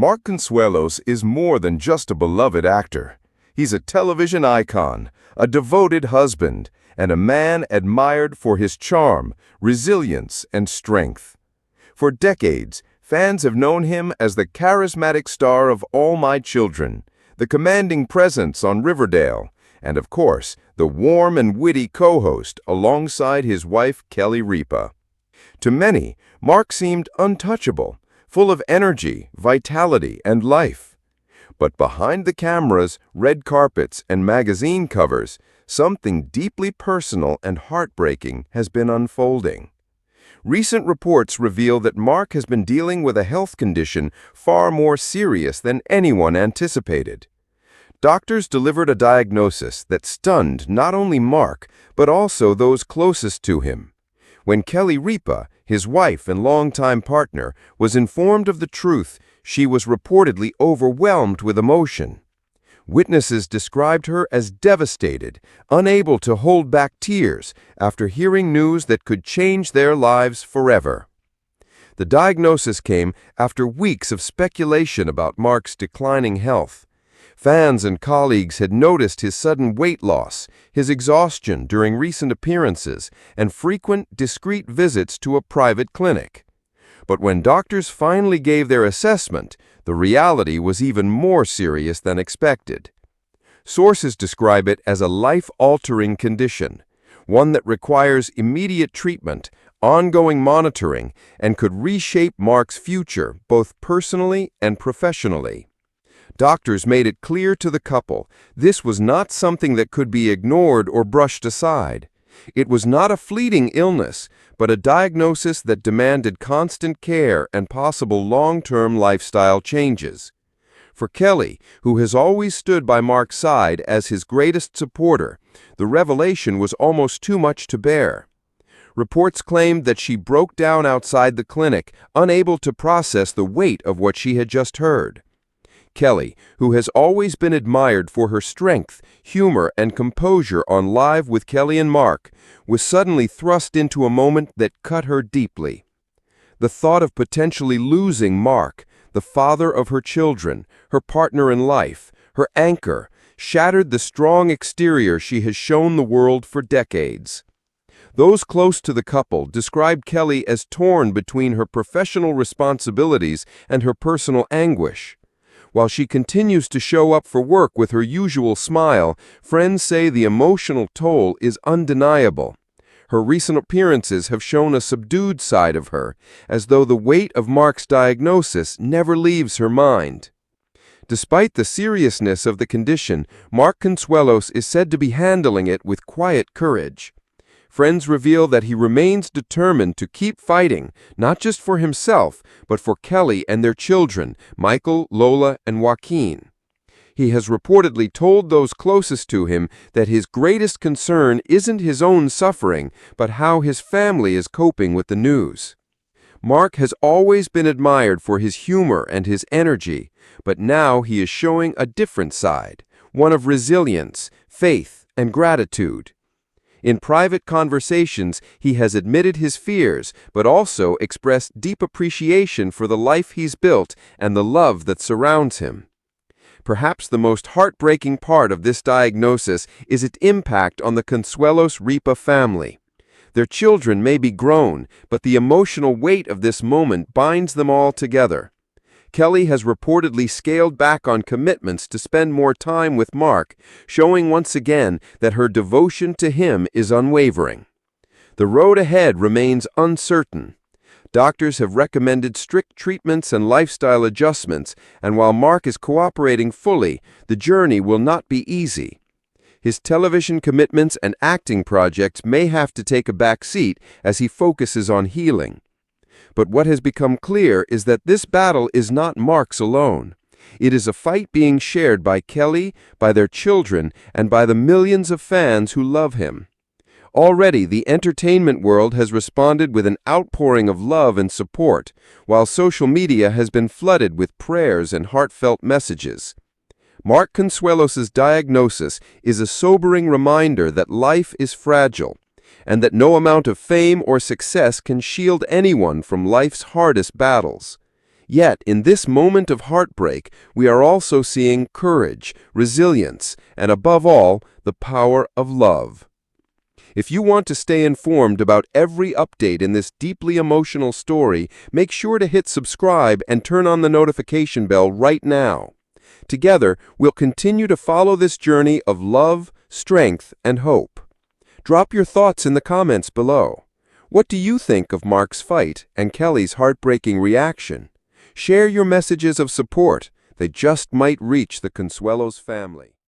Mark Consuelos is more than just a beloved actor. He's a television icon, a devoted husband, and a man admired for his charm, resilience, and strength. For decades, fans have known him as the charismatic star of All My Children, the commanding presence on Riverdale, and of course, the warm and witty co-host alongside his wife Kelly Ripa. To many, Mark seemed untouchable, full of energy, vitality, and life. But behind the cameras, red carpets, and magazine covers, something deeply personal and heartbreaking has been unfolding. Recent reports reveal that Mark has been dealing with a health condition far more serious than anyone anticipated. Doctors delivered a diagnosis that stunned not only Mark, but also those closest to him. When Kelly Ripa, his wife and longtime partner, was informed of the truth, she was reportedly overwhelmed with emotion. Witnesses described her as devastated, unable to hold back tears after hearing news that could change their lives forever. The diagnosis came after weeks of speculation about Mark's declining health. Fans and colleagues had noticed his sudden weight loss, his exhaustion during recent appearances, and frequent, discreet visits to a private clinic. But when doctors finally gave their assessment, the reality was even more serious than expected. Sources describe it as a life-altering condition, one that requires immediate treatment, ongoing monitoring, and could reshape Mark's future both personally and professionally. Doctors made it clear to the couple this was not something that could be ignored or brushed aside. It was not a fleeting illness, but a diagnosis that demanded constant care and possible long-term lifestyle changes. For Kelly, who has always stood by Mark's side as his greatest supporter, the revelation was almost too much to bear. Reports claimed that she broke down outside the clinic, unable to process the weight of what she had just heard. Kelly, who has always been admired for her strength, humor, and composure on Live with Kelly and Mark, was suddenly thrust into a moment that cut her deeply. The thought of potentially losing Mark, the father of her children, her partner in life, her anchor, shattered the strong exterior she has shown the world for decades. Those close to the couple described Kelly as torn between her professional responsibilities and her personal anguish. While she continues to show up for work with her usual smile, friends say the emotional toll is undeniable. Her recent appearances have shown a subdued side of her, as though the weight of Mark's diagnosis never leaves her mind. Despite the seriousness of the condition, Mark Consuelos is said to be handling it with quiet courage. Friends reveal that he remains determined to keep fighting, not just for himself, but for Kelly and their children, Michael, Lola, and Joaquin. He has reportedly told those closest to him that his greatest concern isn't his own suffering, but how his family is coping with the news. Mark has always been admired for his humor and his energy, but now he is showing a different side, one of resilience, faith, and gratitude. In private conversations, he has admitted his fears, but also expressed deep appreciation for the life he's built and the love that surrounds him. Perhaps the most heartbreaking part of this diagnosis is its impact on the Consuelos-Ripa family. Their children may be grown, but the emotional weight of this moment binds them all together. Kelly has reportedly scaled back on commitments to spend more time with Mark, showing once again that her devotion to him is unwavering. The road ahead remains uncertain. Doctors have recommended strict treatments and lifestyle adjustments, and while Mark is cooperating fully, the journey will not be easy. His television commitments and acting projects may have to take a back seat as he focuses on healing. But what has become clear is that this battle is not Mark's alone. It is a fight being shared by Kelly, by their children, and by the millions of fans who love him. Already, the entertainment world has responded with an outpouring of love and support, while social media has been flooded with prayers and heartfelt messages. Mark Consuelos' diagnosis is a sobering reminder that life is fragile, and that no amount of fame or success can shield anyone from life's hardest battles. Yet, in this moment of heartbreak, we are also seeing courage, resilience, and above all, the power of love. If you want to stay informed about every update in this deeply emotional story, make sure to hit subscribe and turn on the notification bell right now. Together, we'll continue to follow this journey of love, strength, and hope. Drop your thoughts in the comments below. What do you think of Mark's fight and Kelly's heartbreaking reaction? Share your messages of support. They just might reach the Consuelos family.